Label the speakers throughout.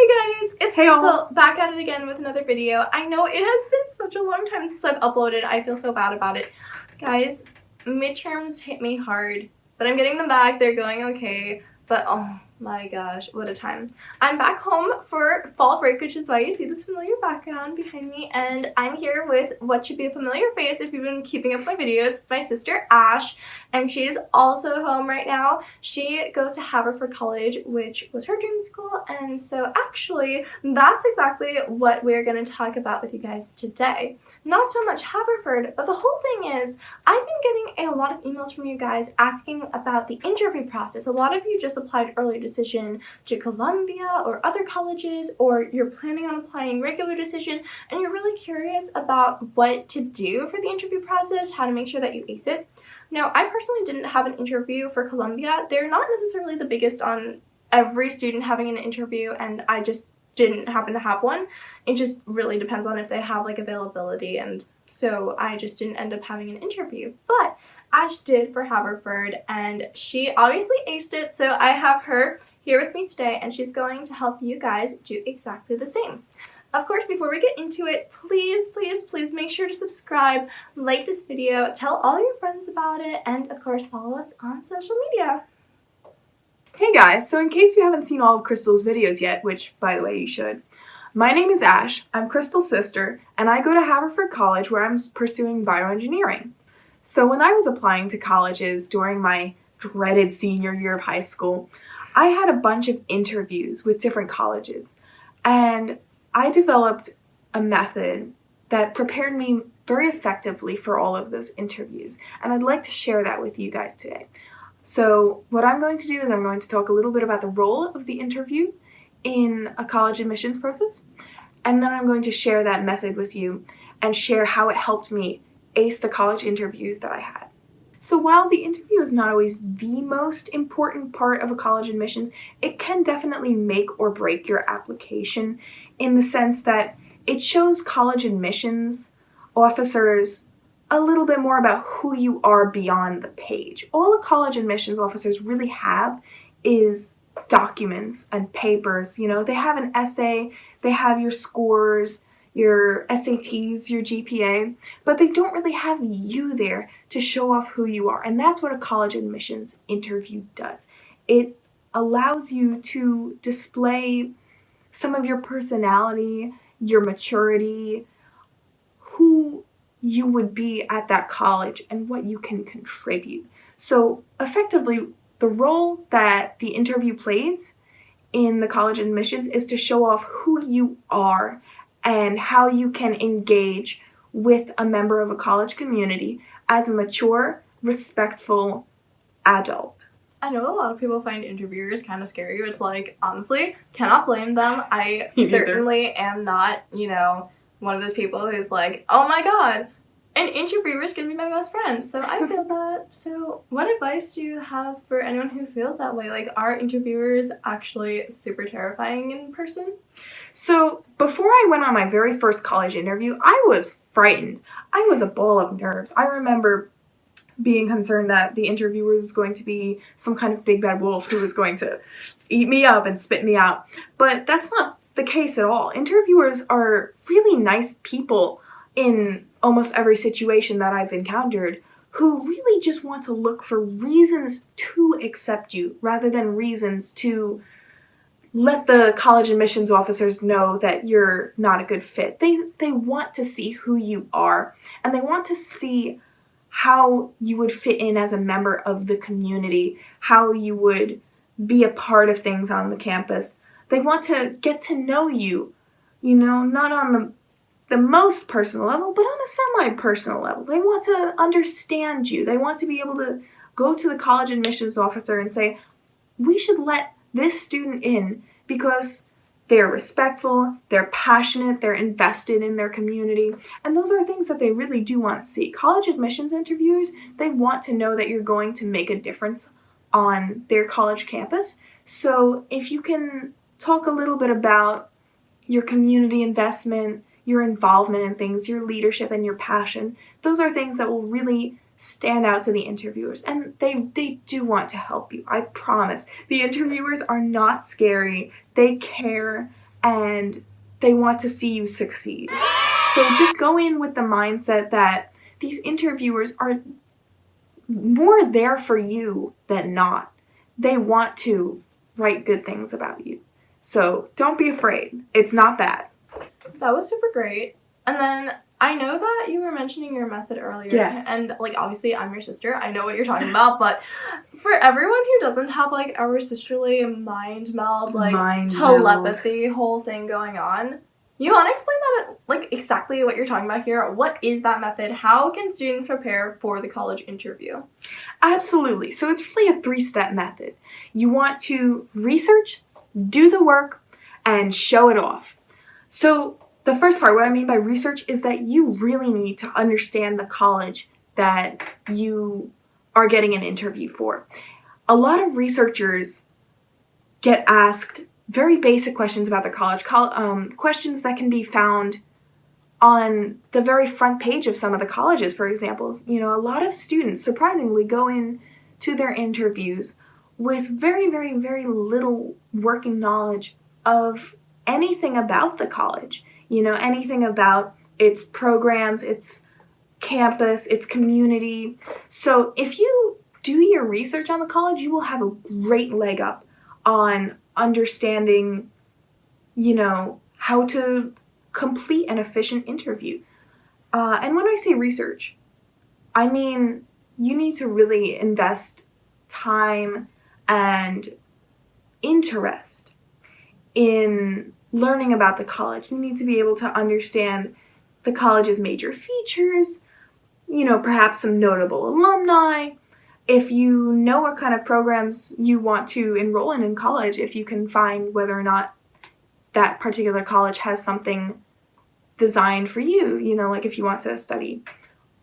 Speaker 1: Hey guys, it's
Speaker 2: Hey all.
Speaker 1: Krystle back at it again with another video. I know it has been such a long time since I've uploaded. I feel so bad about it. Guys, midterms hit me hard, but I'm getting them back. They're going okay, but oh my gosh, what a time. I'm back home for fall break, which is why you see this familiar background behind me, and I'm here with what should be a familiar face if you've been keeping up my videos. It's my sister Ash, and she's also home right now. She goes to Haverford College, which was her dream school, and so actually that's exactly what we're going to talk about with you guys today. Not so much Haverford, but the whole thing is I've been getting a lot of emails from you guys asking about the interview process. A lot of you just applied early decision to Columbia or other colleges, or you're planning on applying regular decision, and you're really curious about what to do for the interview process, how to make sure that you ace it. Now, I personally didn't have an interview for Columbia. They're not necessarily the biggest on every student having an interview, and I just didn't happen to have one. It just really depends on if they have like availability, and so I just didn't end up having an interview. But Ash did for Haverford, and she obviously aced it, so I have her here with me today, and she's going to help you guys do exactly the same. Of course, before we get into it, please make sure to subscribe, like this video, tell all your friends about it, and of course follow us on social media.
Speaker 2: Hey guys, so in case you haven't seen all of Krystle's videos yet, which by the way you should, my name is Ash, I'm Krystle's sister, and I go to Haverford College where I'm pursuing bioengineering. So when I was applying to colleges during my dreaded senior year of high school, I had a bunch of interviews with different colleges, and I developed a method that prepared me very effectively for all of those interviews, and I'd like to share that with you guys today. So what I'm going to do is I'm going to talk a little bit about the role of the interview in a college admissions process, and then I'm going to share that method with you and share how it helped me ace the college interviews that I had. So while the interview is not always the most important part of a college admissions, it can definitely make or break your application in the sense that it shows college admissions officers a little bit more about who you are beyond the page. All the college admissions officers really have is documents and papers. You know, they have an essay, they have your scores, your SATs, your GPA, but they don't really have you there to show off who you are. And that's what a college admissions interview does. It allows you to display some of your personality, your maturity, who you would be at that college, and what you can contribute. So effectively, the role that the interview plays in the college admissions is to show off who you are and how you can engage with a member of a college community as a mature, respectful adult.
Speaker 1: I know a lot of people find interviewers kind of scary. It's like, honestly, cannot blame them. I certainly am not, one of those people who's like, oh my god, an interviewer is going to be my best friend. So I feel that. So what advice do you have for anyone who feels that way? Like, are interviewers actually super terrifying in person?
Speaker 2: So before I went on my very first college interview, I was frightened. I was a ball of nerves. I remember being concerned that the interviewer was going to be some kind of big bad wolf who was going to eat me up and spit me out. But that's not the case at all. Interviewers are really nice people in almost every situation that I've encountered, who really just want to look for reasons to accept you rather than reasons to let the college admissions officers know that you're not a good fit. They want to see who you are, and they want to see how you would fit in as a member of the community, how you would be a part of things on the campus. They want to get to know you, not on the most personal level, but on a semi-personal level. They want to understand you. They want to be able to go to the college admissions officer and say, we should let this student in because they're respectful, they're passionate, they're invested in their community, and those are things that they really do want to see. College admissions interviewers, they want to know that you're going to make a difference on their college campus. So if you can talk a little bit about your community investment, your involvement in things, your leadership, and your passion, those are things that will really stand out to the interviewers, and they do want to help you. I promise. The interviewers are not scary. They care, and they want to see you succeed. So just go in with the mindset that these interviewers are more there for you than not. They want to write good things about you. So don't be afraid. It's not bad.
Speaker 1: That was super great. And then I know that you were mentioning your method earlier.
Speaker 2: Yes.
Speaker 1: And, like, obviously I'm your sister. I know what you're talking about. But for everyone who doesn't have, like, our sisterly mind meld, like, telepathy whole thing going on, you want to explain that, like, exactly what you're talking about here? What is that method? How can students prepare for the college interview?
Speaker 2: Absolutely. So it's really a 3-step method. You want to research, do the work, and show it off. So the first part, what I mean by research, is that you really need to understand the college that you are getting an interview for. A lot of researchers get asked very basic questions about the college, questions that can be found on the very front page of some of the colleges, for example. You know, a lot of students, surprisingly, go in to their interviews with very, very, very little working knowledge of anything about the college. You know, anything about its programs, its campus, its community. So if you do your research on the college, you will have a great leg up on understanding, you know, how to complete an efficient interview. And when I say research, I mean you need to really invest time and interest in learning about the college. You need to be able to understand the college's major features, you know, perhaps some notable alumni. If you know what kind of programs you want to enroll in college, if you can find whether or not that particular college has something designed for you, you know, like if you want to study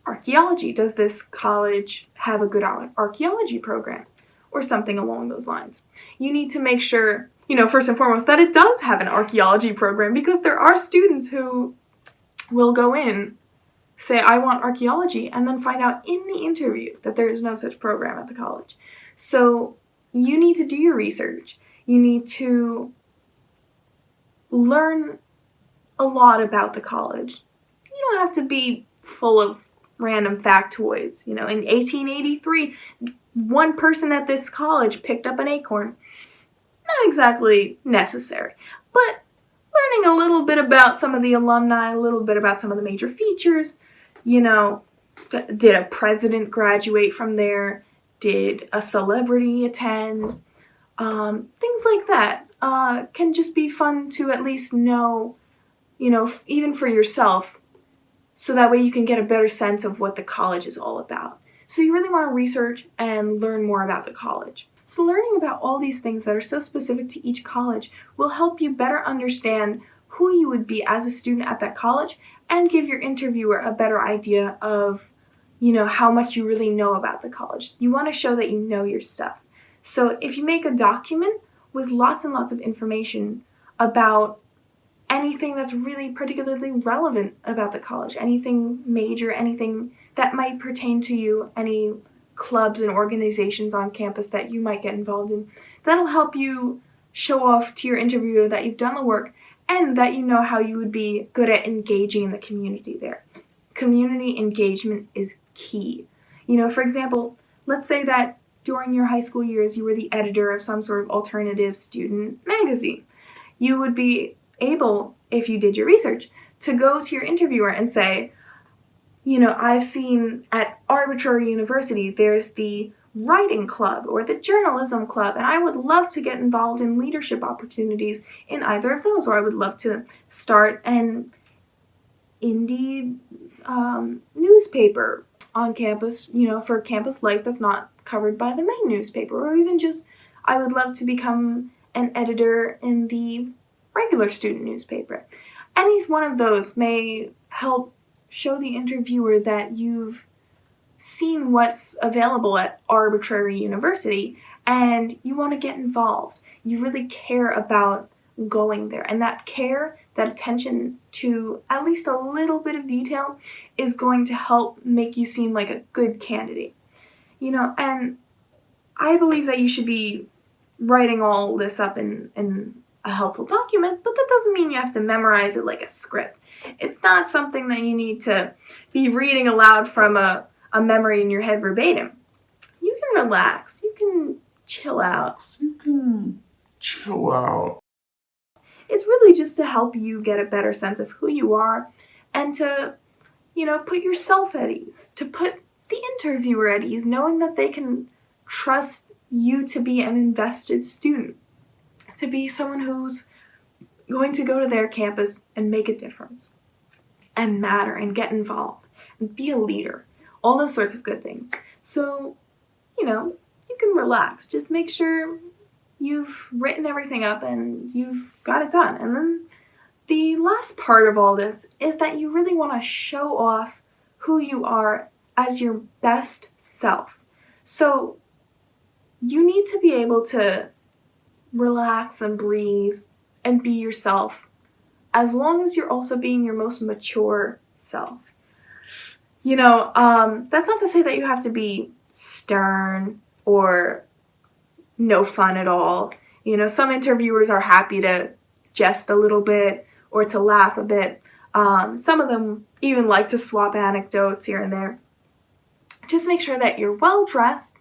Speaker 2: archaeology, does this college have a good archaeology program or something along those lines? You need to make sure, you know, first and foremost, that it does have an archaeology program, because there are students who will go in, say, I want archaeology, and then find out in the interview that there is no such program at the college. So you need to do your research. You need to learn a lot about the college. You don't have to be full of random factoids. You know, in 1883, one person at this college picked up an acorn. Not exactly necessary, but learning a little bit about some of the alumni, a little bit about some of the major features. You know, did a president graduate from there? Did a celebrity attend? Things like that can just be fun to at least know, you know, even for yourself, so that way you can get a better sense of what the college is all about. So you really want to research and learn more about the college. So learning about all these things that are so specific to each college will help you better understand who you would be as a student at that college, and give your interviewer a better idea of, you know, how much you really know about the college. You want to show that you know your stuff. So if you make a document with lots and lots of information about anything that's really particularly relevant about the college, anything major, anything that might pertain to you, any clubs and organizations on campus that you might get involved in, that'll help you show off to your interviewer that you've done the work and that you know how you would be good at engaging in the community there. Community engagement is key. You know, for example, let's say that during your high school years you were the editor of some sort of alternative student magazine. You would be able, if you did your research, to go to your interviewer and say, you know, I've seen at arbitrary university there's the writing club or the journalism club, and I would love to get involved in leadership opportunities in either of those, or I would love to start an indie newspaper on campus, you know, for campus life that's not covered by the main newspaper, or even just I would love to become an editor in the regular student newspaper. Any one of those may help show the interviewer that you've seen what's available at arbitrary university and you want to get involved. You really care about going there, and that care, that attention to at least a little bit of detail is going to help make you seem like a good candidate. You know, and I believe that you should be writing all this up in a helpful document, but that doesn't mean you have to memorize it like a script. It's not something that you need to be reading aloud from a memory in your head verbatim. You can relax. You can chill out. It's really just to help you get a better sense of who you are and to, put yourself at ease, to put the interviewer at ease, knowing that they can trust you to be an invested student, to be someone who's going to go to their campus and make a difference and matter and get involved and be a leader, all those sorts of good things. So, you can relax. Just make sure you've written everything up and you've got it done. And then the last part of all this is that you really want to show off who you are as your best self. So you need to be able to relax and breathe and be yourself, as long as you're also being your most mature self. That's not to say that you have to be stern or no fun at all. Some interviewers are happy to jest a little bit or to laugh a bit. Some of them even like to swap anecdotes here and there. Just make sure that you're well dressed,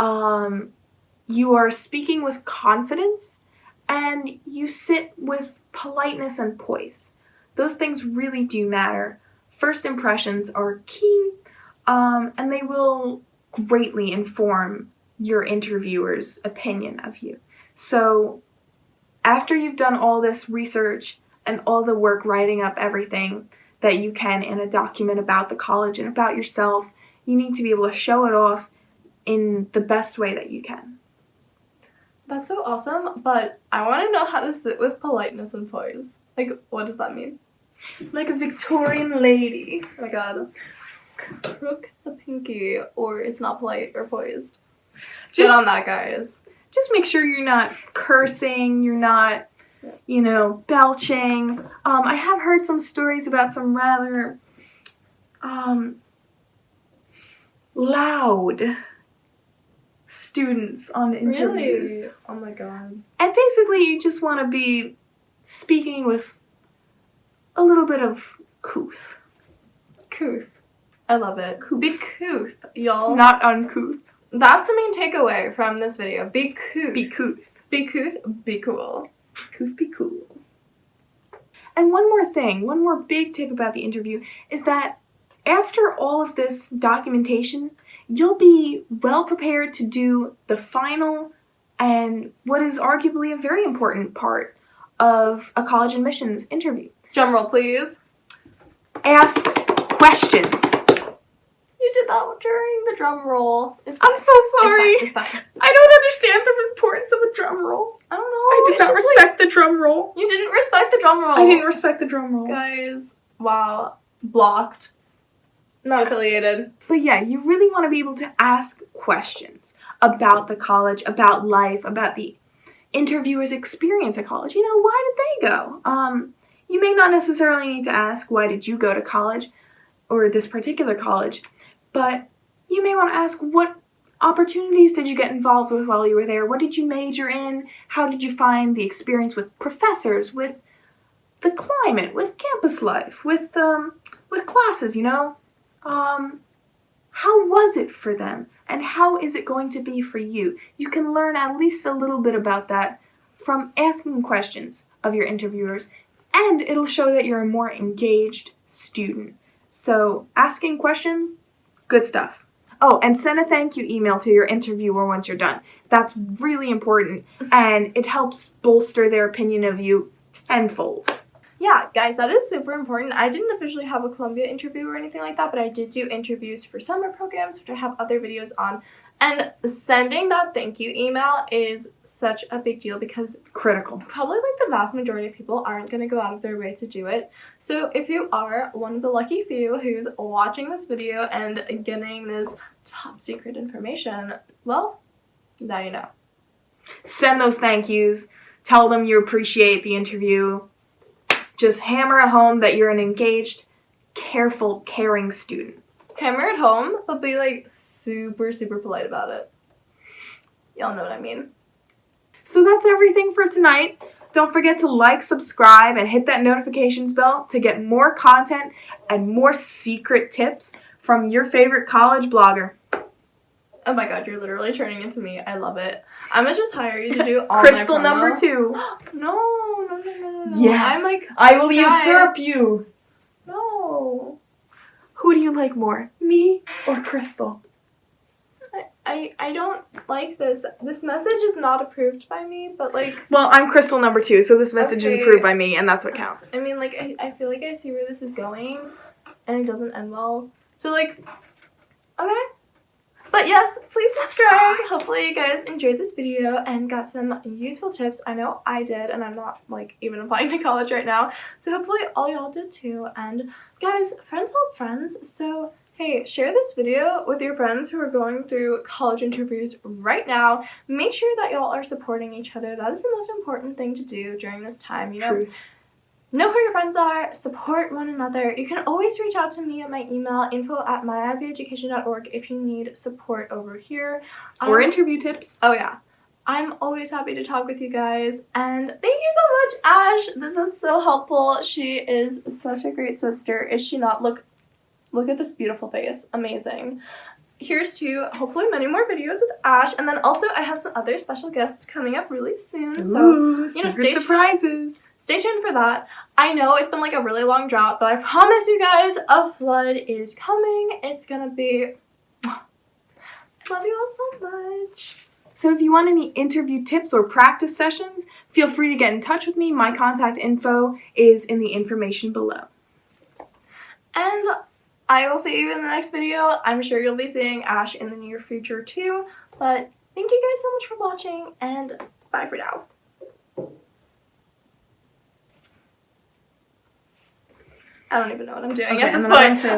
Speaker 2: you are speaking with confidence, and you sit with politeness and poise. Those things really do matter. First impressions are key, and they will greatly inform your interviewer's opinion of you. So after you've done all this research and all the work writing up everything that you can in a document about the college and about yourself, you need to be able to show it off in the best way that you can.
Speaker 1: That's so awesome, but I want to know how to sit with politeness and poise. What does that mean?
Speaker 2: Like a Victorian lady.
Speaker 1: Oh my god. Crook the pinky, or it's not polite or poised. Get on that, guys.
Speaker 2: Just make sure you're not cursing, you're not, belching. I have heard some stories about some rather loud students on interviews.
Speaker 1: Really? Oh my god.
Speaker 2: And basically you just want to be speaking with a little bit of couth.
Speaker 1: Couth. I love it.
Speaker 2: Couth.
Speaker 1: Be couth, y'all.
Speaker 2: Not uncouth.
Speaker 1: That's the main takeaway from this video. Be couth.
Speaker 2: Be couth.
Speaker 1: Be couth. Be cool.
Speaker 2: Couth, be cool. And one more big tip about the interview is that after all of this documentation, you'll be well prepared to do the final and what is arguably a very important part of a college admissions interview.
Speaker 1: Drum roll, please.
Speaker 2: Ask questions.
Speaker 1: You did that during the drum roll. It's fine.
Speaker 2: I'm so sorry.
Speaker 1: It's fine.
Speaker 2: I don't understand the importance of a drum roll.
Speaker 1: I don't know.
Speaker 2: I did not respect the drum roll.
Speaker 1: You didn't respect the drum roll.
Speaker 2: I didn't respect the drum roll.
Speaker 1: Guys, wow. Blocked. Not affiliated.
Speaker 2: But yeah, you really want to be able to ask questions about the college, about life, about the interviewer's experience at college. Why did they go? You may not necessarily need to ask, why did you go to college or this particular college? But you may want to ask, what opportunities did you get involved with while you were there? What did you major in? How did you find the experience with professors, with the climate, with campus life, with classes, How was it for them? And how is it going to be for you? You can learn at least a little bit about that from asking questions of your interviewers, and it'll show that you're a more engaged student. So asking questions, good stuff. Oh, and send a thank you email to your interviewer once you're done. That's really important, and it helps bolster their opinion of you tenfold.
Speaker 1: Yeah, guys, that is super important. I didn't officially have a Columbia interview or anything like that, but I did do interviews for summer programs, which I have other videos on. And sending that thank you email is such a big deal because
Speaker 2: critical.
Speaker 1: Probably the vast majority of people aren't going to go out of their way to do it. So if you are one of the lucky few who's watching this video and getting this top secret information, well, now you know.
Speaker 2: Send those thank yous. Tell them you appreciate the interview. Just hammer it home that you're an engaged, careful, caring student.
Speaker 1: Hammer it home, but be super, super polite about it. Y'all know what I mean.
Speaker 2: So that's everything for tonight. Don't forget to like, subscribe, and hit that notifications bell to get more content and more secret tips from your favorite college blogger.
Speaker 1: Oh my god, you're literally turning into me. I love it. I'm gonna just hire you to do all
Speaker 2: Krystle
Speaker 1: my promo.
Speaker 2: number 2.
Speaker 1: No.
Speaker 2: Yes.
Speaker 1: I'm like,
Speaker 2: I will
Speaker 1: guys.
Speaker 2: usurp you.
Speaker 1: No.
Speaker 2: Who do you like more, me or Krystle?
Speaker 1: I don't like this. This message is not approved by me, but like...
Speaker 2: Well, I'm Krystle number 2, so this message is
Speaker 1: Okay.
Speaker 2: approved by me, and that's what counts.
Speaker 1: I mean, like, I feel like I see where this is going, and it doesn't end well. So, like, okay. But yes, please subscribe. Hopefully you guys enjoyed this video and got some useful tips. I know I did, and I'm not, like, even applying to college right now. So hopefully all y'all did too. And guys, friends help friends. So, hey, share this video with your friends who are going through college interviews right now. Make sure that y'all are supporting each other. That is the most important thing to do during this time, you know?
Speaker 2: Truth.
Speaker 1: Know who your friends are, support one another. You can always reach out to me at my email, info@myiveeducation.org, if you need support over here.
Speaker 2: Or interview tips.
Speaker 1: Oh yeah. I'm always happy to talk with you guys, and thank you so much, Ash. This was so helpful. She is such a great sister. Is she not? Look at this beautiful face. Amazing. Here's to hopefully many more videos with Ash, and then also I have some other special guests coming up really soon.
Speaker 2: Ooh,
Speaker 1: So
Speaker 2: secret surprises.
Speaker 1: Stay tuned for that. I know it's been like a really long drought, but I promise you guys a flood is coming. It's gonna be... I love you all so much.
Speaker 2: So if you want any interview tips or practice sessions, feel free to get in touch with me. My contact info is in the information below.
Speaker 1: And I will see you in the next video. I'm sure you'll be seeing Ash in the near future too. But thank you guys so much for watching, and bye for now. I don't even know what I'm doing at this point.